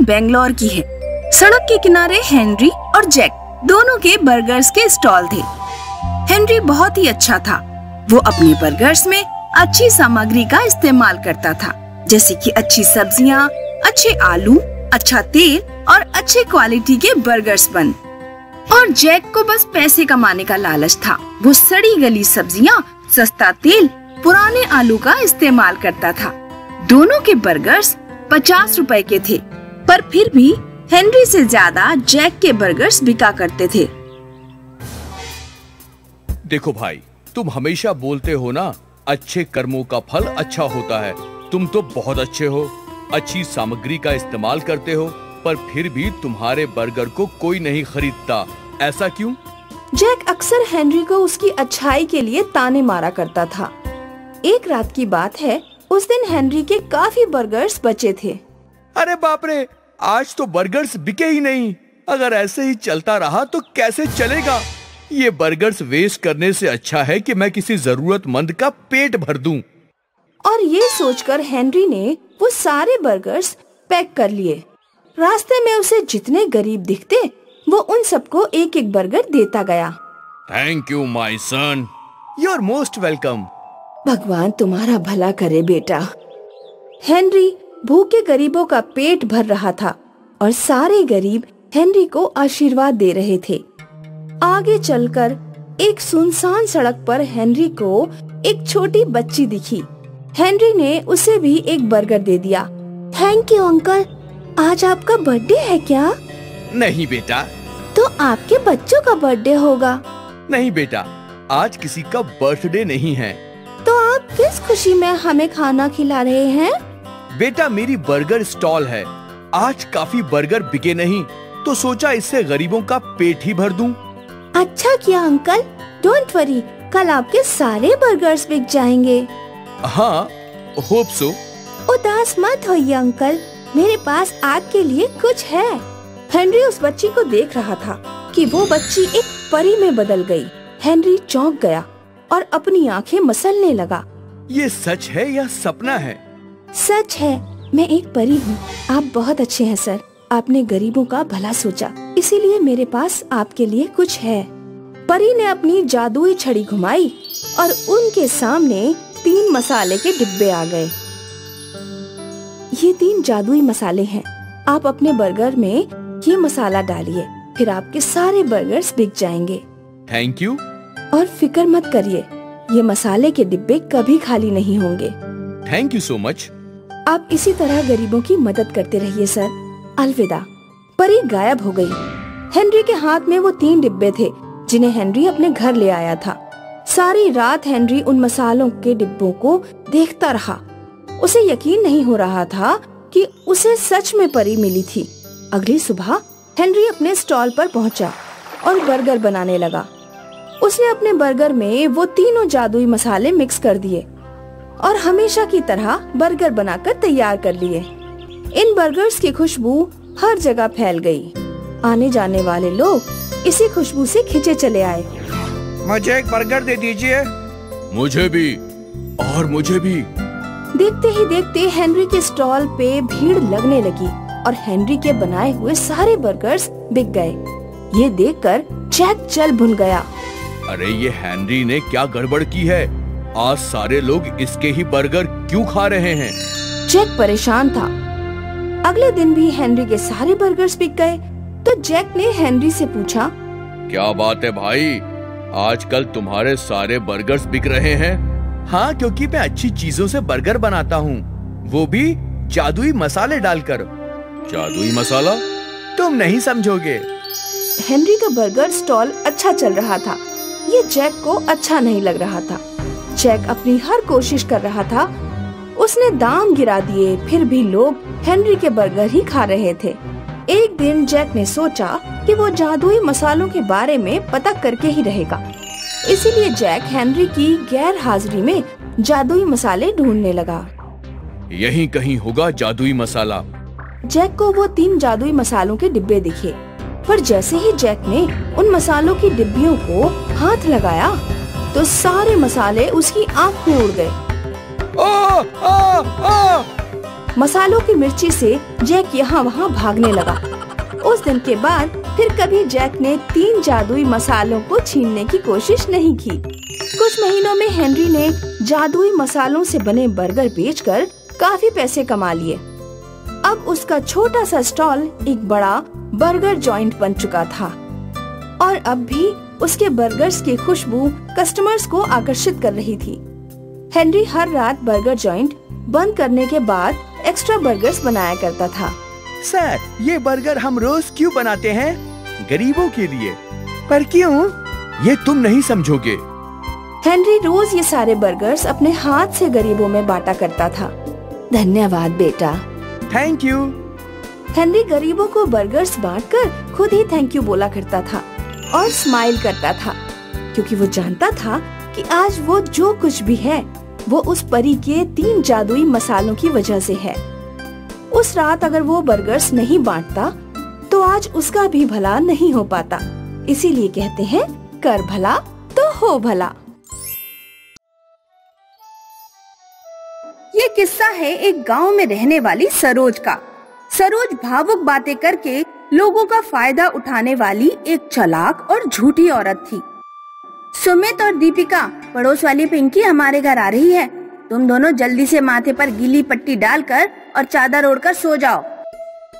बेंगलोर की है। सड़क के किनारे हेनरी और जैक दोनों के बर्गर्स के स्टॉल थे। हेनरी बहुत ही अच्छा था। वो अपने बर्गर्स में अच्छी सामग्री का इस्तेमाल करता था, जैसे कि अच्छी सब्जियां, अच्छे आलू, अच्छा तेल और अच्छे क्वालिटी के बर्गर्स बन। और जैक को बस पैसे कमाने का लालच था। वो सड़ी गली सब्जियां, सस्ता तेल, पुराने आलू का इस्तेमाल करता था। दोनों के बर्गर्स 50 रुपए के थे, पर फिर भी हेनरी से ज्यादा जैक के बर्गर्स बिका करते थे। देखो भाई, तुम हमेशा बोलते हो ना, अच्छे कर्मों का फल अच्छा होता है। तुम तो बहुत अच्छे हो, अच्छी सामग्री का इस्तेमाल करते हो, पर फिर भी तुम्हारे बर्गर को कोई नहीं खरीदता। ऐसा क्यों? जैक अक्सर हेनरी को उसकी अच्छाई के लिए ताने मारा करता था। एक रात की बात है, उस दिन हेनरी के काफी बर्गर्स बचे थे। अरे बाप रे, आज तो बर्गर्स बिके ही नहीं। अगर ऐसे ही चलता रहा तो कैसे चलेगा? ये बर्गर्स वेस्ट करने से अच्छा है कि मैं किसी जरूरतमंद का पेट भर दूं। और ये सोचकर हेनरी ने वो सारे बर्गर्स पैक कर लिए। रास्ते में उसे जितने गरीब दिखते, वो उन सबको एक एक बर्गर देता गया। Thank you my son, you are most welcome. भगवान तुम्हारा भला करे बेटा। हेनरी भूखे गरीबों का पेट भर रहा था और सारे गरीब हेनरी को आशीर्वाद दे रहे थे। आगे चलकर एक सुनसान सड़क पर हेनरी को एक छोटी बच्ची दिखी। हेनरी ने उसे भी एक बर्गर दे दिया। थैंक यू अंकल, आज आपका बर्थडे है क्या? नहीं बेटा। तो आपके बच्चों का बर्थडे होगा। नहीं बेटा, आज किसी का बर्थडे नहीं है। तो आप किस खुशी में हमें खाना खिला रहे हैं? बेटा, मेरी बर्गर स्टॉल है। आज काफी बर्गर बिके नहीं, तो सोचा इससे गरीबों का पेट ही भर दूं। अच्छा किया अंकल, डोंट वरी, कल आपके सारे बर्गर्स बिक जाएंगे। हाँ, होप सो। उदास मत होइए अंकल, मेरे पास आपके लिए कुछ है। हेनरी उस बच्ची को देख रहा था कि वो बच्ची एक परी में बदल गई। हेनरी चौंक गया और अपनी आंखें मसलने लगा। ये सच है या सपना है? सच है, मैं एक परी हूँ। आप बहुत अच्छे हैं सर, आपने गरीबों का भला सोचा, इसीलिए मेरे पास आपके लिए कुछ है। परी ने अपनी जादुई छड़ी घुमाई और उनके सामने 3 मसाले के डिब्बे आ गए। ये 3 जादुई मसाले हैं। आप अपने बर्गर में ये मसाला डालिए, फिर आपके सारे बर्गर्स बिक जाएंगे। Thank you. और फिक्र मत करिए, ये मसाले के डिब्बे कभी खाली नहीं होंगे। Thank you so much. आप इसी तरह गरीबों की मदद करते रहिए सर। अलविदा। परी गायब हो गई। हेनरी के हाथ में वो 3 डिब्बे थे जिन्हें हेनरी अपने घर ले आया था। सारी रात हेनरी उन मसालों के डिब्बों को देखता रहा। उसे यकीन नहीं हो रहा था कि उसे सच में परी मिली थी। अगली सुबह हेनरी अपने स्टॉल पर पहुंचा और बर्गर बनाने लगा। उसने अपने बर्गर में वो तीनों जादुई मसाले मिक्स कर दिए और हमेशा की तरह बर्गर बनाकर तैयार कर लिए। इन बर्गर्स की खुशबू हर जगह फैल गई। आने जाने वाले लोग इसी खुशबू से खिंचे चले आए। मुझे एक बर्गर दे दीजिए। मुझे भी, और मुझे भी। देखते ही देखते हेनरी के स्टॉल पे भीड़ लगने लगी और हेनरी के बनाए हुए सारे बर्गर्स बिक गए। ये देखकर जैक जल भुन गया। अरे ये हेनरी ने क्या गड़बड़ की है? आज सारे लोग इसके ही बर्गर क्यों खा रहे हैं? जैक परेशान था। अगले दिन भी हेनरी के सारे बर्गर्स बिक गए। तो जैक ने हेनरी से पूछा, क्या बात है भाई, आजकल तुम्हारे सारे बर्गर्स बिक रहे हैं? हाँ, क्योंकि मैं अच्छी चीजों से बर्गर बनाता हूँ, वो भी जादुई मसाले डालकर। जादुई मसाला? तुम नहीं समझोगे। हेनरी का बर्गर स्टॉल अच्छा चल रहा था, ये जैक को अच्छा नहीं लग रहा था। जैक अपनी हर कोशिश कर रहा था। उसने दाम गिरा दिए, फिर भी लोग हेनरी के बर्गर ही खा रहे थे। एक दिन जैक ने सोचा कि वो जादुई मसालों के बारे में पता करके ही रहेगा। इसीलिए जैक हेनरी की गैर हाजिरी में जादुई मसाले ढूंढने लगा। यहीं कहीं होगा जादुई मसाला। जैक को वो 3 जादुई मसालों के डिब्बे दिखे, पर जैसे ही जैक ने उन मसालों की डिब्बियों को हाथ लगाया तो सारे मसाले उसकी आंख में उड़ गए। मसालों की मिर्ची से जैक यहाँ वहाँ भागने लगा। उस दिन के बाद फिर कभी जैक ने 3 जादुई मसालों को छीनने की कोशिश नहीं की। कुछ महीनों में हेनरी ने जादुई मसालों से बने बर्गर बेचकर काफी पैसे कमा लिए। अब उसका छोटा सा स्टॉल एक बड़ा बर्गर जॉइंट बन चुका था और अब भी उसके बर्गर्स की खुशबू कस्टमर्स को आकर्षित कर रही थी। हेनरी हर रात बर्गर जॉइंट बंद करने के बाद एक्स्ट्रा बर्गर्स बनाया करता था। सर, ये बर्गर हम रोज क्यों बनाते हैं? गरीबों के लिए। पर क्यों? ये तुम नहीं समझोगे। हेनरी रोज ये सारे बर्गर्स अपने हाथ से गरीबों में बांटा करता था। धन्यवाद बेटा। Thank you. हेनरी गरीबों को बर्गर्स बांटकर खुद ही थैंक यू बोला करता था और स्माइल करता था, क्योंकि वो जानता था कि आज वो जो कुछ भी है वो उस परी के 3 जादुई मसालों की वजह से है। उस रात अगर वो बर्गर्स नहीं बांटता तो आज उसका भी भला नहीं हो पाता। इसीलिए कहते हैं, कर भला तो हो भला। ये किस्सा है एक गांव में रहने वाली सरोज का। सरोज भावुक बातें करके लोगों का फायदा उठाने वाली एक चालाक और झूठी औरत थी। सुमित और दीपिका, पड़ोस वाली पिंकी हमारे घर आ रही है। तुम दोनों जल्दी से माथे पर गीली पट्टी डालकर और चादर ओढ़कर सो जाओ।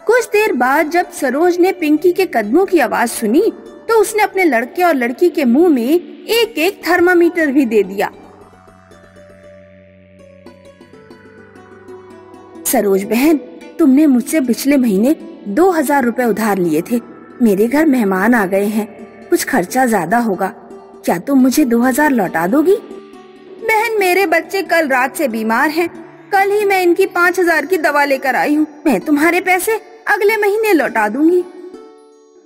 कुछ देर बाद जब सरोज ने पिंकी के कदमों की आवाज सुनी तो उसने अपने लड़के और लड़की के मुंह में एक एक थर्मामीटर भी दे दिया। सरोज बहन, तुमने मुझसे पिछले महीने 2000 रुपए उधार लिए थे। मेरे घर मेहमान आ गए हैं, कुछ खर्चा ज्यादा होगा। क्या तुम मुझे 2000 लौटा दोगी? बहन, मेरे बच्चे कल रात से बीमार हैं। कल ही मैं इनकी 5000 की दवा लेकर आई हूँ। मैं तुम्हारे पैसे अगले महीने लौटा दूंगी।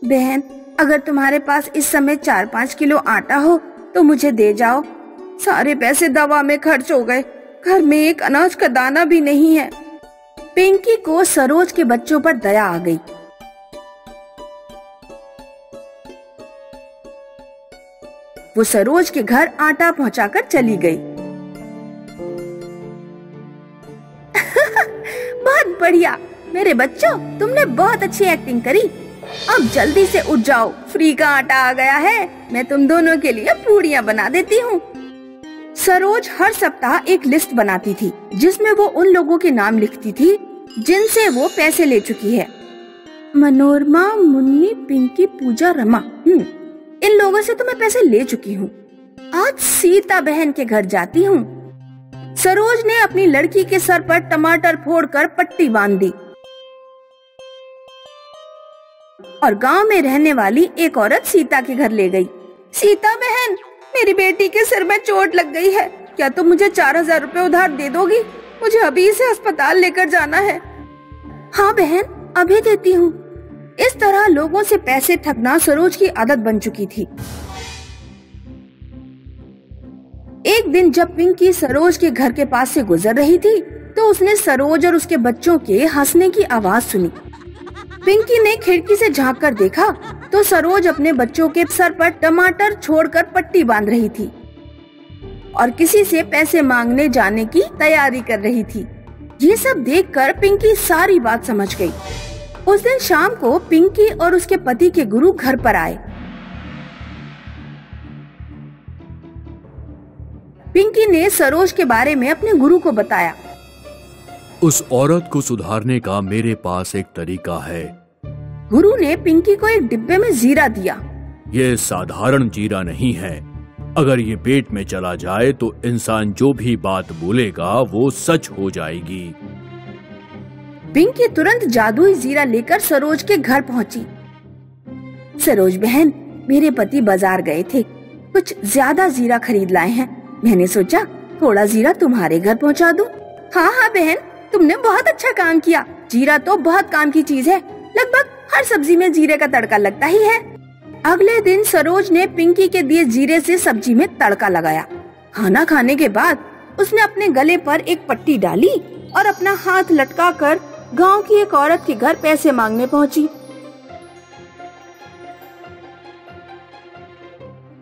बहन, अगर तुम्हारे पास इस समय 4-5 किलो आटा हो तो मुझे दे जाओ। सारे पैसे दवा में खर्च हो गए। घर में एक अनाज का दाना भी नहीं है। पिंकी को सरोज के बच्चों पर दया आ गई। वो सरोज के घर आटा पहुंचाकर चली गई। बहुत बढ़िया मेरे बच्चों, तुमने बहुत अच्छी एक्टिंग करी। अब जल्दी से उठ जाओ, फ्री का आटा आ गया है। मैं तुम दोनों के लिए पूड़ियाँ बना देती हूँ। सरोज हर सप्ताह एक लिस्ट बनाती थी जिसमें वो उन लोगों के नाम लिखती थी जिनसे वो पैसे ले चुकी है। मनोरमा, मुन्नी, पिंकी, पूजा, रमा। इन लोगों से तो मैं पैसे ले चुकी हूँ। आज सीता बहन के घर जाती हूँ। सरोज ने अपनी लड़की के सर पर टमाटर फोड़कर पट्टी बांध दी और गांव में रहने वाली एक औरत सीता के घर ले गई। सीता बहन, मेरी बेटी के सिर में चोट लग गई है। क्या तुम मुझे 4000 रुपए उधार दे दोगी? मुझे अभी इसे अस्पताल लेकर जाना है। हाँ बहन, अभी देती हूँ। इस तरह लोगों से पैसे ठगना सरोज की आदत बन चुकी थी। एक दिन जब पिंकी सरोज के घर के पास से गुजर रही थी तो उसने सरोज और उसके बच्चों के हंसने की आवाज सुनी। पिंकी ने खिड़की से झांक कर देखा तो सरोज अपने बच्चों के सर पर टमाटर छोड़कर पट्टी बांध रही थी और किसी से पैसे मांगने जाने की तैयारी कर रही थी। ये सब देखकर पिंकी सारी बात समझ गई। उस दिन शाम को पिंकी और उसके पति के गुरु घर पर आए। पिंकी ने सरोज के बारे में अपने गुरु को बताया। उस औरत को सुधारने का मेरे पास एक तरीका है। गुरु ने पिंकी को एक डिब्बे में जीरा दिया। ये साधारण जीरा नहीं है। अगर ये पेट में चला जाए तो इंसान जो भी बात बोलेगा वो सच हो जाएगी। पिंकी तुरंत जादुई जीरा लेकर सरोज के घर पहुंची। सरोज बहन, मेरे पति बाजार गए थे, कुछ ज्यादा जीरा खरीद लाए हैं। मैंने सोचा थोड़ा जीरा तुम्हारे घर पहुंचा दूं। हाँ हाँ बहन, तुमने बहुत अच्छा काम किया। जीरा तो बहुत काम की चीज है। लगभग हर सब्जी में जीरे का तड़का लगता ही है। अगले दिन सरोज ने पिंकी के दिए जीरे से सब्जी में तड़का लगाया। खाना खाने के बाद उसने अपने गले पर एक पट्टी डाली और अपना हाथ लटकाकर गांव की एक औरत के घर पैसे मांगने पहुंची।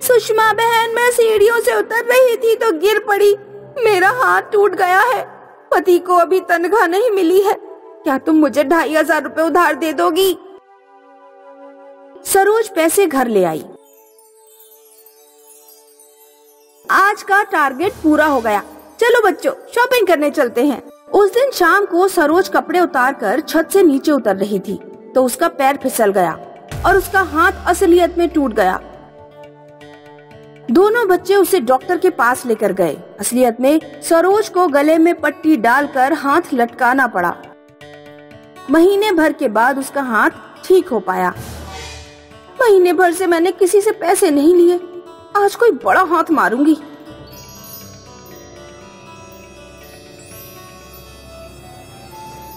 सुषमा बहन, मैं सीढ़ियों से उतर रही थी तो गिर पड़ी। मेरा हाथ टूट गया है। पति को अभी तनख्वाह नहीं मिली है, क्या तुम मुझे 2500 रुपए उधार दे दोगी? सरोज पैसे घर ले आई। आज का टारगेट पूरा हो गया, चलो बच्चों शॉपिंग करने चलते हैं। उस दिन शाम को सरोज कपड़े उतारकर छत से नीचे उतर रही थी तो उसका पैर फिसल गया और उसका हाथ असलियत में टूट गया। दोनों बच्चे उसे डॉक्टर के पास लेकर गए। असलियत में सरोज को गले में पट्टी डालकर हाथ लटकाना पड़ा। महीने भर के बाद उसका हाथ ठीक हो पाया। महीने भर से मैंने किसी से पैसे नहीं लिए, आज कोई बड़ा हाथ मारूंगी।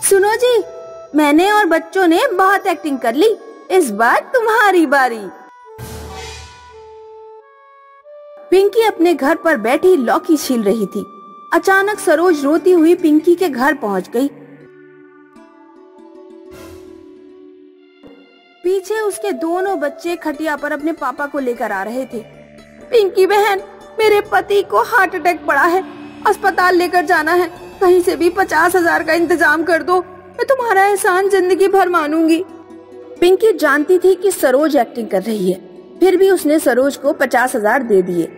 सुनो जी, मैंने और बच्चों ने बहुत एक्टिंग कर ली, इस बार तुम्हारी बारी। पिंकी अपने घर पर बैठी लौकी छील रही थी। अचानक सरोज रोती हुई पिंकी के घर पहुंच गई। पीछे उसके दोनों बच्चे खटिया पर अपने पापा को लेकर आ रहे थे। पिंकी बहन, मेरे पति को हार्ट अटैक पड़ा है, अस्पताल लेकर जाना है, कहीं से भी 50,000 का इंतजाम कर दो, मैं तुम्हारा एहसान जिंदगी भर मानूंगी। पिंकी जानती थी कि सरोज एक्टिंग कर रही है, फिर भी उसने सरोज को 50,000 दे दिए।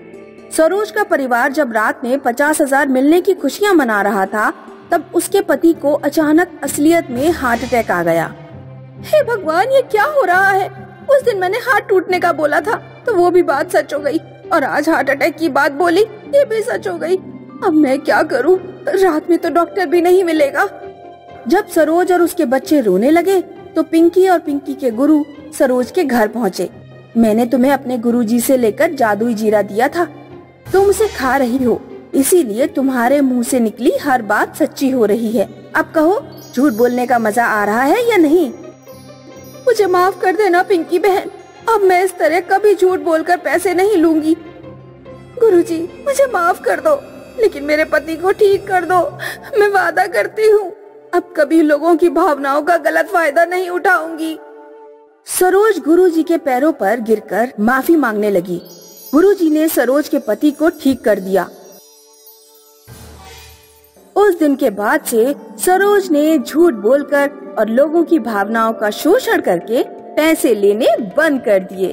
सरोज का परिवार जब रात में 50,000 मिलने की खुशियां मना रहा था, तब उसके पति को अचानक असलियत में हार्ट अटैक आ गया। हे भगवान, ये क्या हो रहा है? उस दिन मैंने हाथ टूटने का बोला था तो वो भी बात सच हो गई, और आज हार्ट अटैक की बात बोली, ये भी सच हो गई। अब मैं क्या करूं? रात में तो डॉक्टर भी नहीं मिलेगा। जब सरोज और उसके बच्चे रोने लगे तो पिंकी और पिंकी के गुरु सरोज के घर पहुँचे। मैंने तुम्हें अपने गुरुजी से लेकर जादुई जीरा दिया था, तुम उसे खा रही हो, इसीलिए तुम्हारे मुंह से निकली हर बात सच्ची हो रही है। अब कहो, झूठ बोलने का मजा आ रहा है या नहीं? मुझे माफ कर देना पिंकी बहन, अब मैं इस तरह कभी झूठ बोलकर पैसे नहीं लूंगी। गुरुजी, मुझे माफ कर दो, लेकिन मेरे पति को ठीक कर दो, मैं वादा करती हूँ अब कभी लोगों की भावनाओं का गलत फायदा नहीं उठाऊंगी। सरोज गुरुजी के पैरों पर गिरकर माफी मांगने लगी। गुरुजी ने सरोज के पति को ठीक कर दिया। उस दिन के बाद से सरोज ने झूठ बोलकर और लोगों की भावनाओं का शोषण करके पैसे लेने बंद कर दिए।